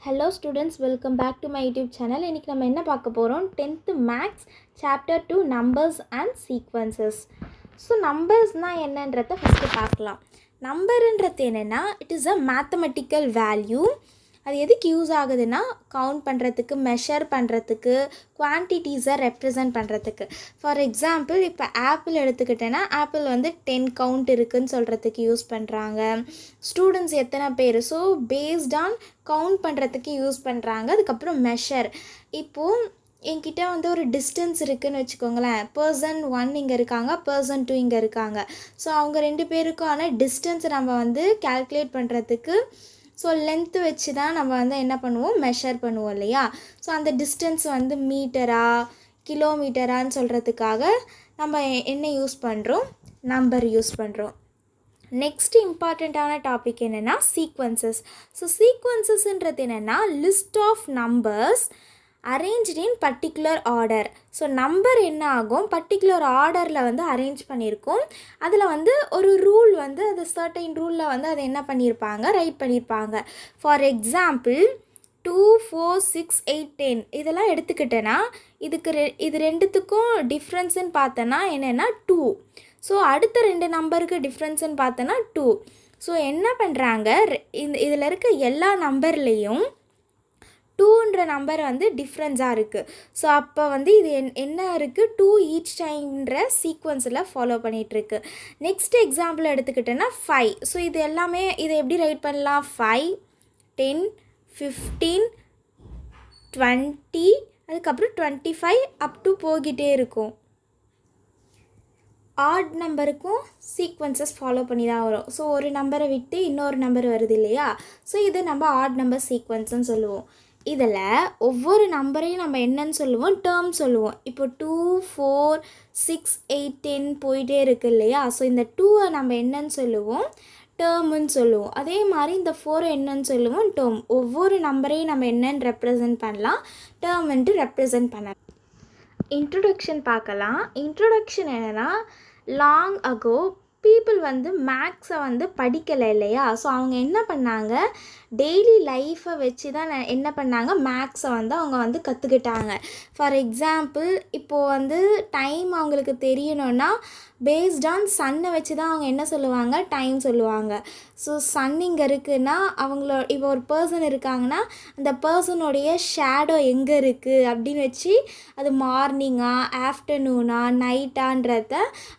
Hello students, welcome back to my YouTube channel. இன்னைக்கு நம்ம என்ன பார்க்க போறோம் 10th Maths Chapter 2 Numbers and Sequences. So numbersனா என்னன்றதை ஃபர்ஸ்ட் பார்க்கலாம். நம்பர்ன்றது என்னன்னா it is a mathematical value. அது எதுக்கு யூஸ் ஆகுதுன்னா கவுண்ட் பண்ணுறதுக்கு, மெஷர் பண்ணுறதுக்கு, குவான்டிட்டிஸை ரெப்ரசன்ட் பண்ணுறதுக்கு. ஃபார் எக்ஸாம்பிள் இப்போ ஆப்பிள் எடுத்துக்கிட்டேன்னா ஆப்பிள் வந்து 10 கவுண்ட் இருக்குதுன்னு சொல்கிறதுக்கு யூஸ் பண்ணுறாங்க. ஸ்டூடெண்ட்ஸ் எத்தனை பேர், ஸோ பேஸ்ட் ஆன் கவுண்ட் பண்ணுறதுக்கு யூஸ் பண்ணுறாங்க. அதுக்கப்புறம் மெஷர், இப்போது என்கிட்ட வந்து ஒரு டிஸ்டன்ஸ் இருக்குதுன்னு வச்சுக்கோங்களேன். பர்சன் 1 இங்கே இருக்காங்க, பர்சன் 2 இங்கே இருக்காங்க. ஸோ அவங்க 2 பேருக்கான டிஸ்டன்ஸை நம்ம வந்து கால்குலேட் பண்ணுறதுக்கு ஸோ லென்த்து வச்சு தான் நம்ம வந்து என்ன பண்ணுவோம், மெஷர் பண்ணுவோம் இல்லையா. ஸோ அந்த டிஸ்டன்ஸ் வந்து மீட்டரா கிலோமீட்டரான்னு சொல்கிறதுக்காக நம்ம என்ன யூஸ் பண்ணுறோம், நம்பர் யூஸ் பண்ணுறோம். நெக்ஸ்ட் இம்பார்ட்டண்ட்டான டாபிக் என்னென்னா சீக்வன்சஸ். ஸோ சீக்வன்சஸ்ன்றது என்னென்னா list of numbers arranged in particular order. So number என்ன ஆகும், பர்டிகுலர் ஆர்டரில் வந்து அரேஞ்ச் பண்ணியிருக்கோம். அதில் வந்து ஒரு ரூல் வந்து அது சர்டைன் ரூலில் வந்து அதை என்ன பண்ணியிருப்பாங்க, ரைட் பண்ணியிருப்பாங்க. ஃபார் எக்ஸாம்பிள் 2, 4, 6, 8, 10 இதெல்லாம் எடுத்துக்கிட்டேன்னா இது ரெண்டுத்துக்கும் டிஃப்ரென்ஸுன்னு பார்த்தோன்னா என்னென்னா 2. ஸோ அடுத்த 2 நம்பருக்கு டிஃப்ரென்ஸுன்னு பார்த்தோன்னா 2. ஸோ என்ன பண்ணுறாங்க, இதில் இருக்க எல்லா நம்பர்லேயும் 2ன்ற நம்பர் வந்து டிஃப்ரென்ஸாக இருக்குது. ஸோ அப்போ வந்து இது என்ன இருக்குது, 2 ஈச் டைம்ன்ற சீக்வன்ஸில் ஃபாலோ பண்ணிகிட்ருக்கு. நெக்ஸ்ட் எக்ஸாம்பிள் எடுத்துக்கிட்டேன்னா 5. ஸோ இது எல்லாமே இதை எப்படி ரைட் பண்ணலாம், 5, 10, 15, 20, அதுக்கப்புறம் 25 அப் டு போகிட்டே இருக்கும். ஆட் நம்பருக்கும் சீக்வன்சஸ் ஃபாலோ பண்ணி தான் வரும். ஸோ ஒரு நம்பரை விட்டு இன்னொரு நம்பர் வருது இல்லையா. ஸோ இது நம்ம ஆட் நம்பர் சீக்வன்ஸ்ன்னு சொல்லுவோம். இதில் ஒவ்வொரு நம்பரையும் நம்ம என்னன்னு சொல்லுவோம், டேர்ம் சொல்லுவோம். இப்போ 2, 4, 6, 8, 10 போயிட்டே இருக்குது இல்லையா. ஸோ இந்த 2 நம்ம என்னன்னு சொல்லுவோம், டேர்முன்னு சொல்லுவோம். அதே மாதிரி இந்த 4 என்னன்னு சொல்லுவோம், டேர்ம். ஒவ்வொரு நம்பரையும் நம்ம என்னன்னு ரெப்ரசன்ட் பண்ணலாம், டேர்ம்ன்ட்டு ரெப்ரசன்ட் பண்ணலாம். இன்ட்ரொடக்ஷன் பார்க்கலாம். இன்ட்ரொடக்ஷன் என்னென்னா, லாங் அகோ பீப்புள் வந்து மேக்ஸை வந்து படிக்கலை இல்லையா. ஸோ அவங்க என்ன பண்ணாங்க, டெய்லி லைஃப்பை வச்சு தான் என்ன பண்ணாங்க, மேக்ஸை வந்து அவங்க வந்து கற்றுக்கிட்டாங்க. ஃபார் எக்ஸாம்பிள் இப்போது வந்து டைம் அவங்களுக்கு தெரியணும்னா பேஸ்ட் ஆன் சன்னை வச்சு தான் அவங்க என்ன சொல்லுவாங்க, டைம் சொல்லுவாங்க. ஸோ சன் இங்கே இருக்குன்னா இப்போ ஒரு பர்சன் இருக்காங்கன்னா அந்த பர்சனுடைய ஷேடோ எங்கே இருக்குது அப்படின்னு வச்சு அது மார்னிங்கா, ஆஃப்டர்நூனா, நைட்டான்றத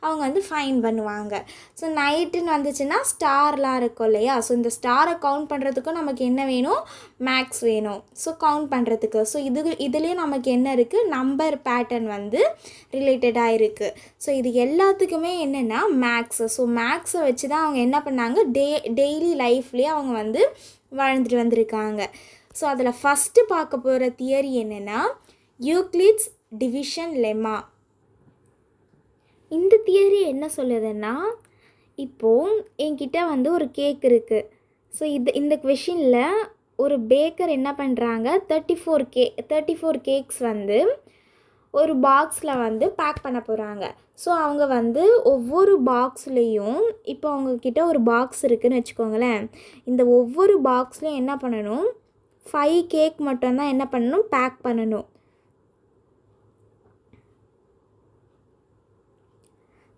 அவங்க வந்து ஃபைன் பண்ணுவாங்க. ஸோ நைட்டுன்னு வந்துச்சுன்னா ஸ்டார்லாம் இருக்கும் இல்லையா. ஸோ இந்த ஸ்டாரை கவுண்ட் பண்ணுறதுக்கும் நமக்கு என்ன வேணும், மேக்ஸ் வேணும். ஸோ கவுண்ட் பண்ணுறதுக்கு ஸோ இதுலேயும் நமக்கு என்ன இருக்குது, நம்பர் பேட்டர்ன் வந்து ரிலேட்டடாக இருக்குது. ஸோ இது எல்லாத்துக்குமே என்னென்னா மேக்ஸு. ஸோ மேக்ஸை வச்சு தான் அவங்க என்ன பண்ணாங்க, டெய்லி லைஃப்லேயே அவங்க வந்து வாழ்ந்துட்டு வந்திருக்காங்க. ஸோ அதில் ஃபஸ்ட்டு பார்க்க போகிற தியரி என்னென்னா யூக்ளிட்ஸ் டிவிஷன் லெம்மா. இந்த தியரி என்ன சொல்லுதுன்னா, இப்போது என்கிட்ட வந்து ஒரு கேக் இருக்குது. ஸோ இந்த கொஷினில் ஒரு பேக்கர் என்ன பண்ணுறாங்க, 34 கேக்ஸ் வந்து ஒரு பாக்ஸில் வந்து பேக் பண்ண போகிறாங்க. ஸோ அவங்க வந்து ஒவ்வொரு பாக்ஸ்லேயும், இப்போ அவங்கக்கிட்ட ஒரு பாக்ஸ் இருக்குதுன்னு வச்சுக்கோங்களேன். இந்த ஒவ்வொரு பாக்ஸ்லேயும் என்ன பண்ணணும், 5 கேக் மட்டும்தான் என்ன பண்ணணும், பேக் பண்ணணும்.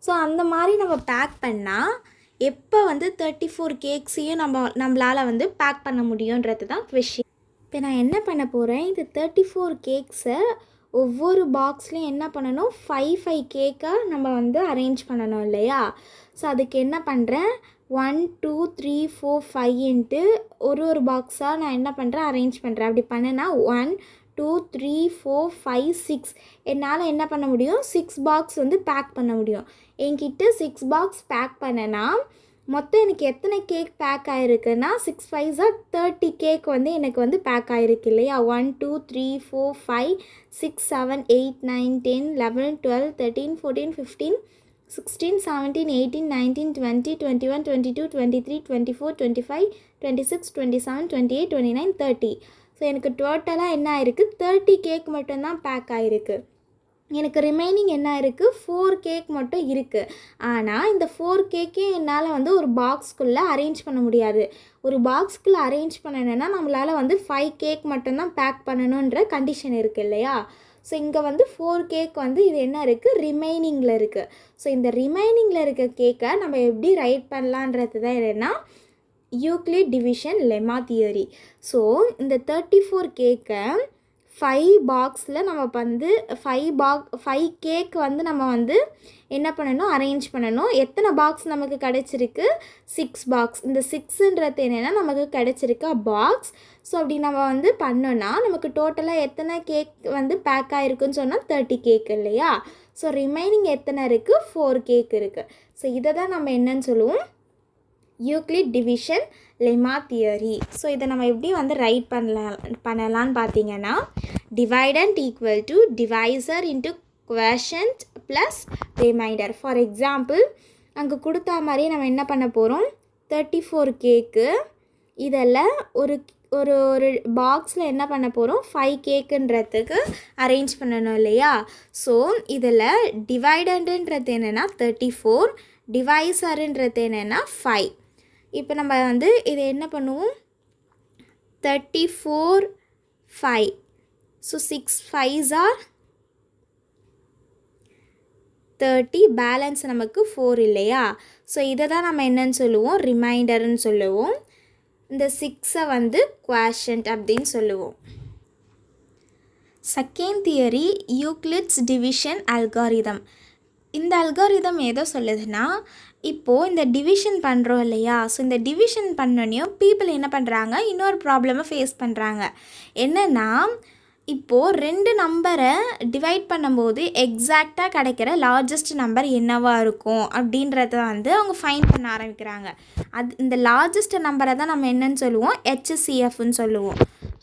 ஸோ அந்த மாதிரி நம்ம பேக் பண்ணால் எப்போ வந்து 34 கேக்ஸையும் நம்மளால் வந்து பேக் பண்ண முடியுன்றது தான் கொஷின். இப்போ நான் என்ன பண்ண போகிறேன், இந்த 34 கேக்ஸை ஒவ்வொரு பாக்ஸ்லேயும் என்ன பண்ணணும், 5 கேக்காக நம்ம வந்து அரேஞ்ச் பண்ணணும் இல்லையா. ஸோ அதுக்கு என்ன பண்ணுறேன், 1, 2, 3, 4, 5ன்ட்டு ஒரு பாக்ஸாக நான் என்ன பண்ணுறேன், அரேஞ்ச் பண்ணுறேன். அப்படி பண்ணேன்னா 1, 2, 3, 4, 5, 6 என்னால் என்ன பண்ண முடியும், 6 பாக்ஸ் வந்து பேக் பண்ண முடியும். என்கிட்ட 6 பாக்ஸ் பேக் பண்ணேன்னா மொத்தம் எனக்கு எத்தனை கேக் பேக் ஆகிருக்குன்னா 6 5s 30 கேக் வந்து எனக்கு வந்து பேக் ஆகிருக்கு இல்லையா. 1, 2, 3, 4, 5, 6, 7, 8, 9, 10, 11, 12, 13, 14, 15, 16, 17, 18, 19, 20, 21, 22, 23, 24, 25, 26, 27, 28, 29, 30. ஸோ எனக்கு டோட்டலாக என்ன ஆகிருக்கு, 30 கேக் மட்டும்தான் பேக் ஆகிருக்கு. எனக்கு ரிமைனிங் என்ன இருக்குது, 4 கேக் மட்டும் இருக்குது. ஆனால் இந்த 4 கேக்கையும் என்னால் வந்து ஒரு பாக்ஸ்குள்ளே அரேஞ்ச் பண்ண முடியாது. ஒரு பாக்ஸ்குள்ளே அரேஞ்ச் பண்ணணுன்னா நம்மளால் வந்து 5 கேக் மட்டும்தான் பேக் பண்ணணுன்ற கண்டிஷன் இருக்குது இல்லையா. ஸோ இங்கே வந்து 4 கேக் வந்து இது என்ன இருக்குது, ரிமைனிங்கில் இருக்குது. ஸோ இந்த ரிமைனிங்கில் இருக்க கேக்கை நம்ம எப்படி ரைட் பண்ணலான்றது தான் என்னென்னா Euclid division lemma theory. So இந்த 34 கேக்கை 5 பாக்ஸில் நம்ம வந்து 5 கேக் வந்து நம்ம வந்து என்ன பண்ணணும், அரேஞ்ச் பண்ணணும். எத்தனை பாக்ஸ் நமக்கு கிடச்சிருக்கு, 6 பாக்ஸ். இந்த 6ன்றது என்னென்னா நமக்கு கிடச்சிருக்க பாக்ஸ். ஸோ அப்படி நம்ம வந்து பண்ணோன்னா நமக்கு டோட்டலாக எத்தனை கேக் வந்து பேக் ஆகிருக்குன்னு சொன்னால் 30 கேக் இல்லையா. ஸோ ரிமைனிங் எத்தனை இருக்குது, 4 கேக் இருக்குது. ஸோ இதை தான் நம்ம என்னன்னு சொல்லுவோம், Euclid division lemma theory. So இதை நம்ம எப்படி வந்து ரைட் பண்ணலான்னு பார்த்தீங்கன்னா dividend equal to divisor into quotient plus remainder. For example அங்கே கொடுத்தா மாதிரி நம்ம என்ன பண்ண போகிறோம், 34 கேக்கு இதில் ஒரு ஒரு ஒரு பாக்ஸில் என்ன பண்ண போகிறோம், 5 கேக்குன்றதுக்கு அரேஞ்ச் பண்ணணும் இல்லையா. ஸோ இதில் டிவைடண்டுன்றது என்னென்னா 34, டிவைசருன்றது என்னென்னா 5. இப்போ நம்ம வந்து இதை என்ன பண்ணுவோம், 34 5. ஸோ 6 5s are 30, பேலன்ஸ் நமக்கு 4 இல்லையா. ஸோ இதை தான் நம்ம என்னன்னு சொல்லுவோம், ரிமைண்டர்னு சொல்லுவோம். இந்த 6ஐ வந்து குவேஷன்ட் அப்படின்னு சொல்லுவோம். Second theory Euclid's division algorithm. இந்த அல்காரிதம் ஏதோ சொல்லுதுன்னா, இப்போது இந்த டிவிஷன் பண்ணுறோம் இல்லையா. ஸோ இந்த டிவிஷன் பண்ணோன்னையும் பீப்புள் என்ன பண்ணுறாங்க, இன்னொரு ப்ராப்ளமை ஃபேஸ் பண்ணுறாங்க. என்னென்னா, இப்போது 2 நம்பரை டிவைட் பண்ணும்போது எக்ஸாக்டாக கிடைக்கிற லார்ஜஸ்ட் நம்பர் என்னவாக இருக்கும் அப்படின்றத வந்து அவங்க ஃபைண்ட் பண்ண ஆரம்பிக்கிறாங்க. இந்த லார்ஜஸ்ட் நம்பரை தான் நம்ம என்னன்னு சொல்லுவோம், HCFன்னு சொல்லுவோம்.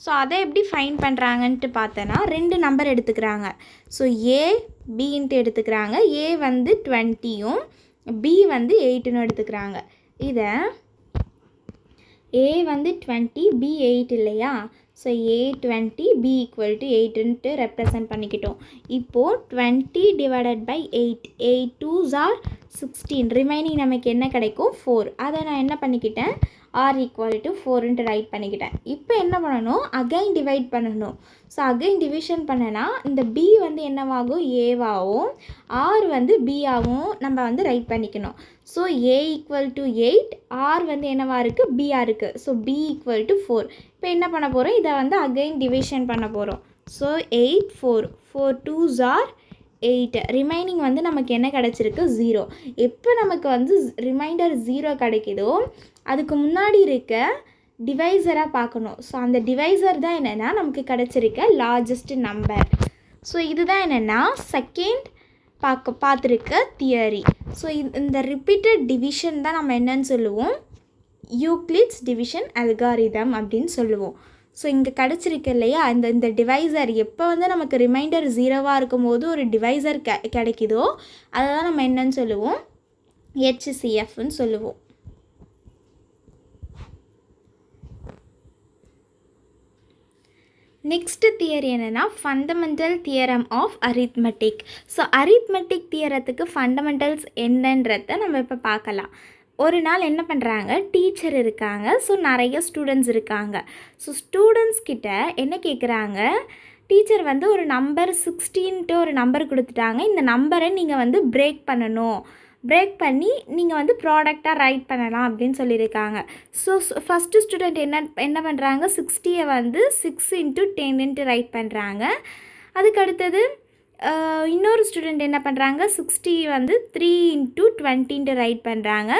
ஸோ அதை எப்படி ஃபைண்ட் பண்ணுறாங்கன்ட்டு பார்த்தோன்னா 2 நம்பர் எடுத்துக்கிறாங்க. ஸோ A Bன்ட்டு எடுத்துக்கிறாங்க. A வந்து 20யும் B வந்து 8ன்னு எடுத்துக்கிறாங்க. இதை A வந்து 20 B 8 இல்லையா. So A 20 B equal to 8ன்ட்டு ரெப்ரசன்ட் பண்ணிக்கிட்டோம். இப்போது 20 divided by 8, 8 2s are 16. Remaining நமக்கு என்ன கிடைக்கும், 4. அதை நான் என்ன பண்ணிக்கிட்டேன், R ஈக்குவல் டு 4ன்ட்டு ரைட் பண்ணிக்கிட்டேன். இப்போ என்ன பண்ணணும், அகைன் டிவைட் பண்ணணும். ஸோ அகைன் டிவிஷன் பண்ணனா இந்த B வந்து என்னவாகும், Aவாகவும் R வந்து B ஆகவும் நம்ம வந்து ரைட் பண்ணிக்கணும். So A equal to 8, R வந்து என்னவாக இருக்குது, Bயாக இருக்குது. So B equal to 4. இப்போ என்ன பண்ண போகிறோம், இதை வந்து அகைன் டிவிஷன் பண்ண போகிறோம். So 8 4, 4 2s are 8. ரிமைனிங் வந்து நமக்கு என்ன கிடச்சிருக்கு, 0. எப்போ நமக்கு வந்து ரிமைண்டர் 0 கிடைக்குதோ அதுக்கு முன்னாடி இருக்க டிவைசராக பார்க்கணும். ஸோ அந்த டிவைசர் தான் என்னென்னா நமக்கு கிடச்சிருக்க லார்ஜஸ்ட் நம்பர். ஸோ இதுதான் என்னென்னா செகண்ட் பார்த்துருக்க தியரி. ஸோ இந்த ரிப்பீட்டட் டிவிஷன் தான் நம்ம என்னன்னு சொல்லுவோம், யூக்ளிட்ஸ் டிவிஷன் அல்காரிதம் அப்படின்னு சொல்லுவோம். ஸோ இங்கே கிடச்சிருக்கு இல்லையா, இந்த டிவைசர் எப்போ வந்து நமக்கு ரிமைண்டர் 0வாக இருக்கும்போது ஒரு டிவைசர் கிடைக்குதோ அதை தான் நம்ம என்னன்னு சொல்லுவோம், HCFன்னு சொல்லுவோம். நெக்ஸ்ட் தியரி என்னென்னா fundamental theorem of arithmetic. So arithmetic தியரத்துக்கு ஃபண்டமெண்டல்ஸ் என்னன்றதை நம்ம இப்போ பார்க்கலாம். ஒரு நாள் என்ன பண்ணுறாங்க, டீச்சர் இருக்காங்க. ஸோ நிறைய ஸ்டூடெண்ட்ஸ் இருக்காங்க. ஸோ ஸ்டூடெண்ட்ஸ் கிட்ட என்ன கேட்குறாங்க, டீச்சர் வந்து ஒரு நம்பர் 16ன்ட்டு ஒரு நம்பர் கொடுத்துட்டாங்க. இந்த நம்பரை நீங்கள் வந்து பிரேக் பண்ணணும், பிரேக் பண்ணி நீங்கள் வந்து ப்ராடக்டாக ரைட் பண்ணலாம் அப்படின்னு சொல்லியிருக்காங்க. ஸோ ஃபஸ்ட்டு ஸ்டூடெண்ட் என்ன பண்ணுறாங்க, 60ஐ வந்து 6 × 10ன்ட்டு ரைட் பண்ணுறாங்க. அதுக்கு அடுத்தது இன்னொரு ஸ்டூடெண்ட் என்ன பண்ணுறாங்க, 60 வந்து 3 × 20ன்ட்டு ரைட் பண்ணுறாங்க.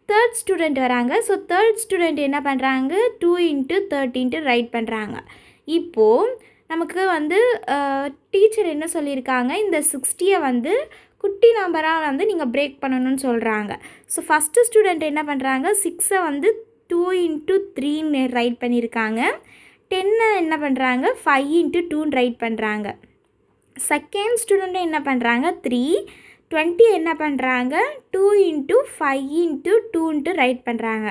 தேர்ட் ஸ்டூடெண்ட் வராங்க. ஸோ தேர்ட் ஸ்டூடெண்ட் என்ன பண்ணுறாங்க, 2 × 30ன்ட்டு ரைட் பண்ணுறாங்க. இப்போது நமக்கு வந்து டீச்சர் என்ன சொல்லியிருக்காங்க, இந்த 60ஐ வந்து குட்டி நம்பராக வந்து நீங்கள் பிரேக் பண்ணணும்னு சொல்கிறாங்க. ஸோ ஃபஸ்ட்டு ஸ்டூடெண்ட் என்ன பண்ணுறாங்க, 6ஐ வந்து 2 × 3ன்னு ரைட் பண்ணியிருக்காங்க. 10ஐ என்ன பண்ணுறாங்க, 5 × 2ன்னு ரைட் பண்ணுறாங்க. செகண்ட் ஸ்டூடெண்ட்டை என்ன பண்ணுறாங்க, 3, 20 என்ன பண்ணுறாங்க, 2 × 5 × 2ன்ட்டு ரைட் பண்ணுறாங்க.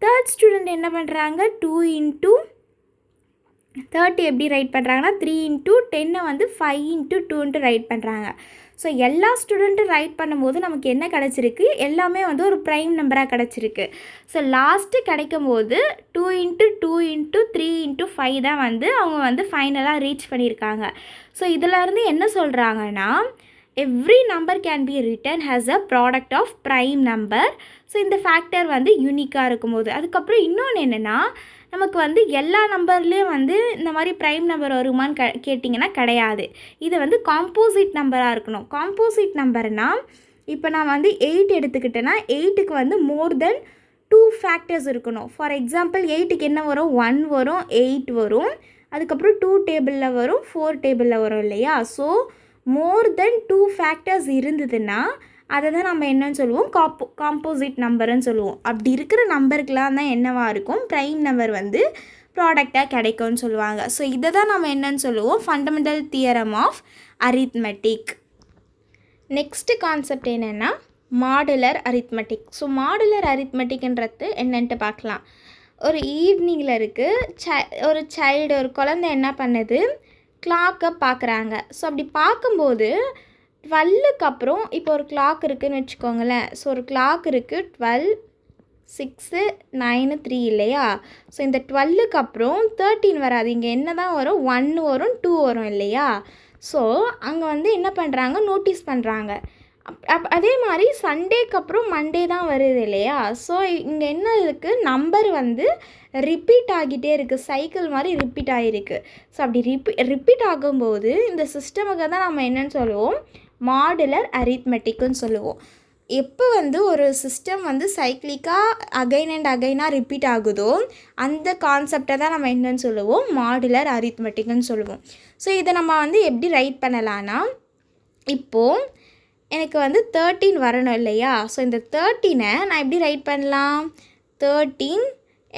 தேர்ட் ஸ்டூடெண்ட் என்ன பண்ணுறாங்க, 2 × 30 எப்படி ரைட் பண்ணுறாங்கன்னா 3 இன்ட்டு 10 வந்து 5 இன்ட்டு 2 ரைட் பண்ணுறாங்க. ஸோ எல்லா ஸ்டூடெண்ட்டும் ரைட் பண்ணும்போது நமக்கு என்ன கிடச்சிருக்கு, எல்லாமே வந்து ஒரு ப்ரைம் நம்பராக கிடச்சிருக்கு. ஸோ லாஸ்ட்டு கிடைக்கும் போது 2 இன்ட்டு 2 இன்ட்டு 3 இன்ட்டு 5 தான் வந்து அவங்க வந்து ஃபைனலாக ரீச் பண்ணியிருக்காங்க. ஸோ இதிலேருந்து என்ன சொல்கிறாங்கன்னா, every number can be written as a product of prime number. So இந்த ஃபேக்டர் வந்து யூனிக்காக இருக்கும்போது. அதுக்கப்புறம் இன்னொன்று என்னென்னா, நமக்கு வந்து எல்லா நம்பர்லேயும் வந்து இந்த மாதிரி ப்ரைம் நம்பர் வருமானு கேட்டிங்கன்னா கிடையாது. இது வந்து காம்போசிட் நம்பராக இருக்கணும். காம்போசிட் நம்பர்னால் இப்போ நான் வந்து 8 எடுத்துக்கிட்டேன்னா 8க்கு வந்து மோர் தென் 2 ஃபேக்டர்ஸ் இருக்கணும். ஃபார் எக்ஸாம்பிள் 8க்கு என்ன வரும், 1 வரும், 8 வரும், அதுக்கப்புறம் 2 டேபிளில் வரும், 4 டேபிளில் வரும் இல்லையா. ஸோ மோர் தென் 2 ஃபேக்டர்ஸ் இருந்ததுன்னா அதை தான் நம்ம என்னன்னு சொல்லுவோம், காம்போசிட் நம்பர்னு சொல்லுவோம். அப்படி இருக்கிற நம்பருக்கெலாம் தான் என்னவாக இருக்கும், ப்ரைம் நம்பர் வந்து ப்ராடக்டாக கிடைக்கும்னு சொல்லுவாங்க. ஸோ இதை தான் நம்ம என்னன்னு சொல்லுவோம், fundamental theorem of arithmetic. Next concept என்னென்னா மாடுலர் அரித்மெட்டிக். ஸோ மாடுலர் அரித்மெட்டிக்ன்றது என்னன்ட்டு பார்க்கலாம். ஒரு ஈவினிங்கில் இருக்குது, ஒரு சைல்டு, ஒரு குழந்தை என்ன பண்ணுது, கிளாக்கை பார்க்குறாங்க. ஸோ அப்படி பார்க்கும்போது 12க்கு அப்புறம் இப்போ ஒரு கிளாக் இருக்குதுன்னு வச்சுக்கோங்களேன். ஸோ ஒரு கிளாக் இருக்குது, 12, 6, 9, 3 இல்லையா. ஸோ இந்த 12க்கு அப்புறம் 13 வராது, இங்கே என்ன தான் வரும், 1 வரும், 2 வரும் இல்லையா. ஸோ அங்கே வந்து என்ன பண்ணுறாங்க, நோட்டீஸ் பண்ணுறாங்க. அதே மாதிரி சண்டேக்கு அப்புறம் மண்டே தான் வருது இல்லையா. ஸோ இங்கே என்ன இருக்குது, நம்பர் வந்து ரிப்பீட் ஆகிட்டே இருக்குது, சைக்கிள் மாதிரி ரிப்பீட் ஆகிருக்கு. ஸோ அப்படி ரிப்பீட் ஆகும்போது இந்த சிஸ்டமுக்கு தான் நம்ம என்னன்னு சொல்லுவோம், மாடுலர் அரித்மெட்டிக்குன்னு சொல்லுவோம். எப்போ வந்து ஒரு சிஸ்டம் வந்து சைக்கிளிக்காக அகைன் அண்ட் அகைனாக ரிப்பீட் ஆகுதோ அந்த கான்செப்டை தான் நம்ம என்னன்னு சொல்லுவோம், மாடுலர் அரித்மெட்டிக்குன்னு சொல்லுவோம். ஸோ இதை நம்ம வந்து எப்படி ரைட் பண்ணலான்னா, இப்போது எனக்கு வந்து 13 வரணும் இல்லையா. ஸோ இந்த 13ஐ நான் எப்படி ரைட் பண்ணலாம், 13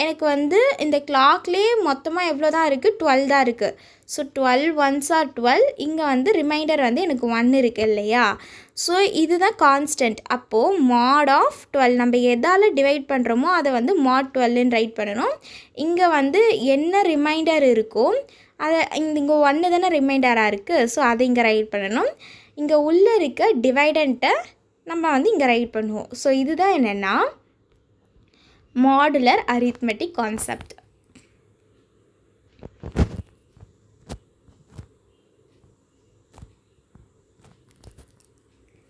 எனக்கு வந்து இந்த கிளாக்லேயே மொத்தமாக எவ்வளோ தான் இருக்குது, 12 தான் இருக்குது. ஸோ 12 1s are 12, இங்கே வந்து ரிமைண்டர் வந்து எனக்கு 1 இருக்குது இல்லையா. ஸோ இதுதான் கான்ஸ்டன்ட். அப்போது மாட் ஆஃப் 12 நம்ம எதால் டிவைட் பண்ணுறோமோ அதை வந்து மாட் 12ன்னு ரைட் பண்ணணும். இங்கே வந்து என்ன ரிமைண்டர் இருக்கோ அதை இங்கே 1 தானே ரிமைண்டராக இருக்குது, ஸோ அதை இங்கே ரைட் பண்ணணும். இங்கே உள்ளே இருக்க டிவைடண்ட்டை நம்ம வந்து இங்கே ரைட் பண்ணுவோம். ஸோ இதுதான் என்னென்னா modular arithmetic concept.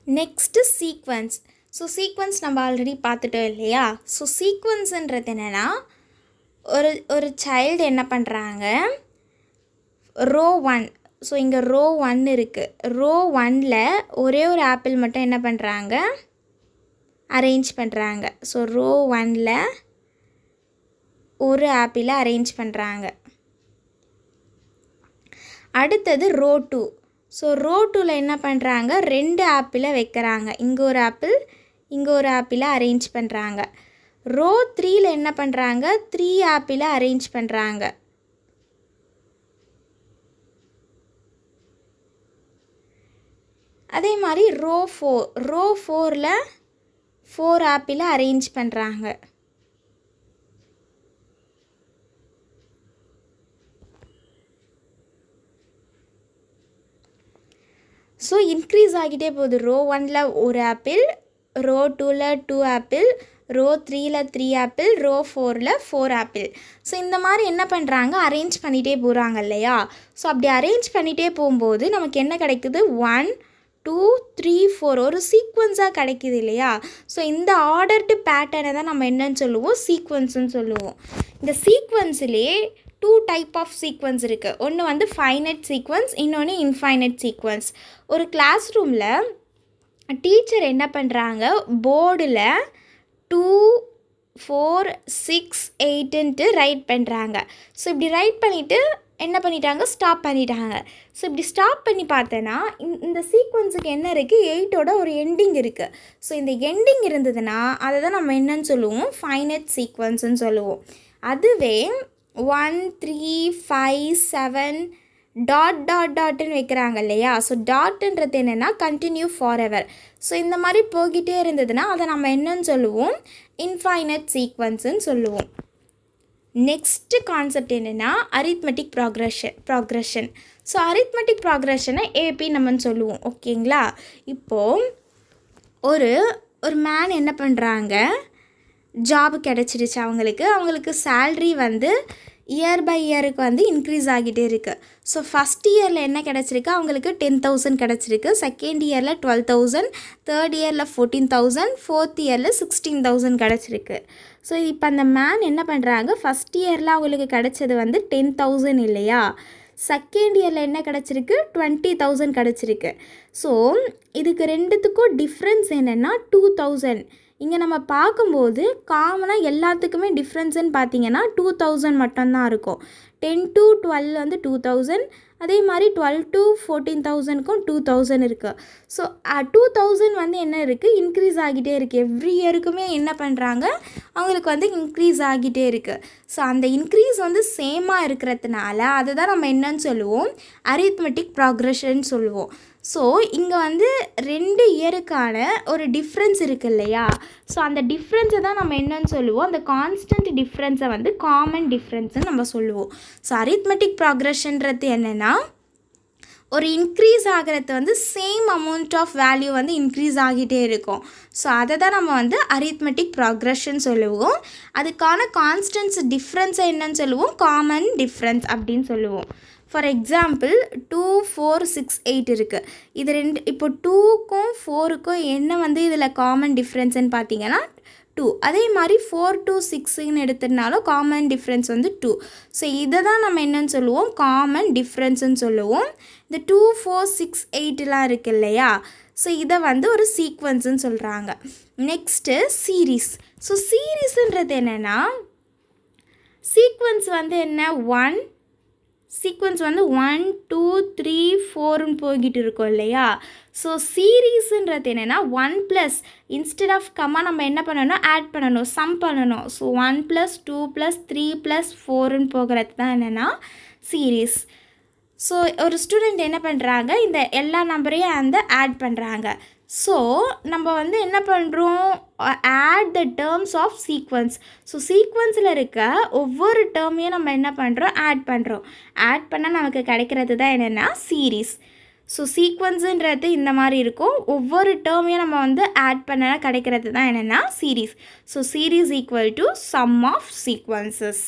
Next sequence. So sequence நம்ம ஆல்ரெடி பார்த்துட்டோம் இல்லையா. ஸோ சீக்வன்ஸுன்றது என்னென்னா, ஒரு சைல்டு என்ன பண்ணுறாங்க, ரோ 1, ஸோ இங்கே ரோ 1 இருக்குது, ரோ 1ல் ஒரே ஒரு ஆப்பிள் மட்டும் என்ன பண்ணுறாங்க, அரேஞ்ச் பண்ணுறாங்க. ஸோ ரோ 1ல் ஒரு ஆப்பிளை அரேஞ்ச் பண்ணுறாங்க. அடுத்தது ரோ 2. ஸோ ரோ 2ல் என்ன பண்ணுறாங்க, 2 ஆப்பிளை வைக்கிறாங்க, இங்கே ஒரு ஆப்பிள், இங்கே ஒரு ஆப்பிளை அரேஞ்ச் பண்ணுறாங்க. ரோ 3ல் என்ன பண்ணுறாங்க, 3 ஆப்பிளை அரேஞ்ச் பண்ணுறாங்க. அதே மாதிரி ரோ 4ல் 4 ஆப்பிளை அரேஞ்ச் பண்ணுறாங்க. ஸோ இன்க்ரீஸ் ஆகிட்டே போகுது. ரோ 1ல் ஒரு ஆப்பிள், ரோ 2ல் 2 ஆப்பிள், ரோ 3ல் 3 ஆப்பிள், ரோ 4ல் 4 ஆப்பிள். ஸோ இந்த மாதிரி என்ன பண்ணுறாங்க, அரேஞ்ச் பண்ணிகிட்டே போகிறாங்க இல்லையா. ஸோ அப்படி அரேஞ்ச் பண்ணிகிட்டே போகும்போது நமக்கு என்ன கிடைக்குது, 1 2 3 4 ஒரு சீக்வன்ஸாக கிடைக்கிது இல்லையா. ஸோ இந்த ஆர்டர்டு பேட்டர்னை தான் நம்ம என்னன்னு சொல்லுவோம், சீக்வன்ஸுன்னு சொல்லுவோம். இந்த சீக்வன்ஸ்லேயே 2 டைப் ஆஃப் சீக்வன்ஸ் இருக்குது. ஒன்று வந்து ஃபைனைட் சீக்வன்ஸ், இன்னொன்று இன்ஃபைனைட் சீக்வன்ஸ். ஒரு கிளாஸ் ரூமில் டீச்சர் என்ன பண்ணுறாங்க, போர்டில் 2 4 6 8ன்ட்டு ரைட் பண்ணுறாங்க. ஸோ இப்படி ரைட் பண்ணிவிட்டு என்ன பண்ணிட்டாங்க, ஸ்டாப் பண்ணிட்டாங்க. ஸோ இப்படி ஸ்டாப் பண்ணி பார்த்தேன்னா இந்த சீக்வன்ஸுக்கு என்ன இருக்குது, 8ஓட ஒரு எண்டிங் இருக்குது. ஸோ இந்த எண்டிங் இருந்ததுன்னா அதை தான் நம்ம என்னன்னு சொல்லுவோம், ஃபைனைட் சீக்வன்ஸுன்னு சொல்லுவோம். அதுவே 1 3 5 7 டாட்னு வைக்கிறாங்க இல்லையா. ஸோ டாட்ன்றது என்னென்னா கண்டினியூ ஃபார் எவர். ஸோ இந்த மாதிரி போய்கிட்டே இருந்ததுன்னா அதை நம்ம என்னன்னு சொல்லுவோம், இன்ஃபைனைட் சீக்வன்ஸுன்னு சொல்லுவோம். நெக்ஸ்ட்டு கான்செப்ட் என்னென்னா அரித்மெட்டிக் ப்ராக்ரெஷன். ஸோ அரித்மெட்டிக் ப்ராக்ரெஷனை ஏபி நம்மன்னு சொல்லுவோம். ஓகேங்களா? இப்போது ஒரு மேன் என்ன பண்ணுறாங்க, ஜாப் கிடச்சிடுச்சு அவங்களுக்கு சேல்ரி வந்து இயர் பை இயருக்கு வந்து இன்க்ரீஸ் ஆகிட்டே இருக்குது. ஸோ ஃபஸ்ட் இயரில் என்ன கிடச்சிருக்கு, அவங்களுக்கு 10,000 கிடச்சிருக்கு, செகண்ட் இயரில் 12,000, தேர்ட் இயரில் 14,000, ஃபோர்த் இயரில் 16,000 கிடச்சிருக்கு. ஸோ இப்போ அந்த மேன் என்ன பண்ணுறாங்க, ஃபஸ்ட் இயரில் அவங்களுக்கு கிடச்சது வந்து 10,000 இல்லையா, செகண்ட் இயரில் என்ன கிடச்சிருக்கு, 20,000 கிடச்சிருக்கு. ஸோ இதுக்கு ரெண்டுத்துக்கும் டிஃப்ரென்ஸ் என்னென்னா 2,000. இங்கே நம்ம பார்க்கும்போது காமனாக எல்லாத்துக்குமே டிஃப்ரென்ஸுன்னு பார்த்தீங்கன்னா 2,000 மட்டும்தான் இருக்கும். 10 to 12 வந்து 2,000, அதே மாதிரி 12 to 14,000க்கும் 2,000 இருக்குது. ஸோ 2,000 வந்து என்ன இருக்குது, இன்க்ரீஸ் ஆகிட்டே இருக்குது. எவ்ரி இயருக்குமே என்ன பண்ணுறாங்க, அவங்களுக்கு வந்து இன்க்ரீஸ் ஆகிட்டே இருக்குது. ஸோ அந்த இன்க்ரீஸ் வந்து சேமாக இருக்கிறதுனால அதுதான் நம்ம என்னன்னு சொல்லுவோம், அரித்மெட்டிக் ப்ராக்ரெஷன் சொல்லுவோம். ஸோ இங்கே வந்து 2 இயருக்கான ஒரு டிஃப்ரென்ஸ் இருக்குது இல்லையா, ஸோ அந்த டிஃப்ரென்ஸை தான் நம்ம என்னன்னு சொல்லுவோம், அந்த கான்ஸ்டன்ட் டிஃப்ரென்ஸை வந்து காமன் டிஃப்ரென்ஸ்னு நம்ம சொல்லுவோம். ஸோ அரித்மெட்டிக் ப்ராக்ரெஷன்றது என்னென்னா, ஒரு இன்க்ரீஸ் ஆகிறது வந்து சேம் அமௌண்ட் ஆஃப் வேல்யூ வந்து இன்க்ரீஸ் ஆகிட்டே இருக்கும். ஸோ அதை தான் நம்ம வந்து அரித்மெட்டிக் ப்ராக்ரெஷன் சொல்லுவோம். அதுக்கான கான்ஸ்டன்ட்ஸ் டிஃப்ரென்ஸை என்னன்னு சொல்லுவோம், காமன் டிஃப்ரென்ஸ் அப்படின்னு சொல்லுவோம். ஃபார் எக்ஸாம்பிள் 2, 4, 6, 8 இருக்குது. இது ரெண்டு, இப்போ 2க்கும் 4க்கும் என்ன வந்து இதில் காமன் டிஃப்ரென்ஸ்ன்னு பார்த்தீங்கன்னா 2. அதே மாதிரி 4 to 6ன்னு எடுத்துனாலும் காமன் டிஃப்ரென்ஸ் வந்து 2. ஸோ இதை தான் நம்ம என்னன்னு சொல்லுவோம், காமன் டிஃப்ரென்ஸ்ன்னு சொல்லுவோம். இந்த 2, 4, 6, 8லாம் இருக்குது இல்லையா, ஸோ இதை வந்து ஒரு சீக்வன்ஸுன்னு சொல்கிறாங்க. Next series. ஸோ சீரீஸுன்றது என்னென்னா, சீக்வன்ஸ் வந்து என்ன, சீக்வன்ஸ் வந்து 1, 2, 3, 4ன்னு போய்கிட்டு இருக்கோம் இல்லையா. ஸோ சீரீஸுன்றது என்னென்னா 1 + இன்ஸ்டெட் ஆஃப் கம்மா நம்ம என்ன பண்ணணும், ஆட் பண்ணணும், சம் பண்ணணும். ஸோ 1 + 2 + 3 + 4ன்னு போகிறது தான் என்னென்னா சீரீஸ். ஸோ ஒரு ஸ்டூடெண்ட் என்ன பண்ணுறாங்க, இந்த எல்லா நம்பரையும் அந்த ஆட் பண்ணுறாங்க. ஸோ நம்ம வந்து என்ன பண்ணுறோம், add the terms of sequence. So சீக்வன்ஸில் இருக்க ஒவ்வொரு டேர்மையும் நம்ம என்ன பண்ணுறோம், ஆட் பண்ணுறோம். ஆட் பண்ணால் நமக்கு கிடைக்கிறது தான் என்னென்னா சீரீஸ். ஸோ சீக்வன்ஸுன்றது இந்த மாதிரி இருக்கும், ஒவ்வொரு டேர்மையும் நம்ம வந்து ஆட் பண்ணால் கிடைக்கிறது தான் என்னென்னா series. So series equal to sum of sequences.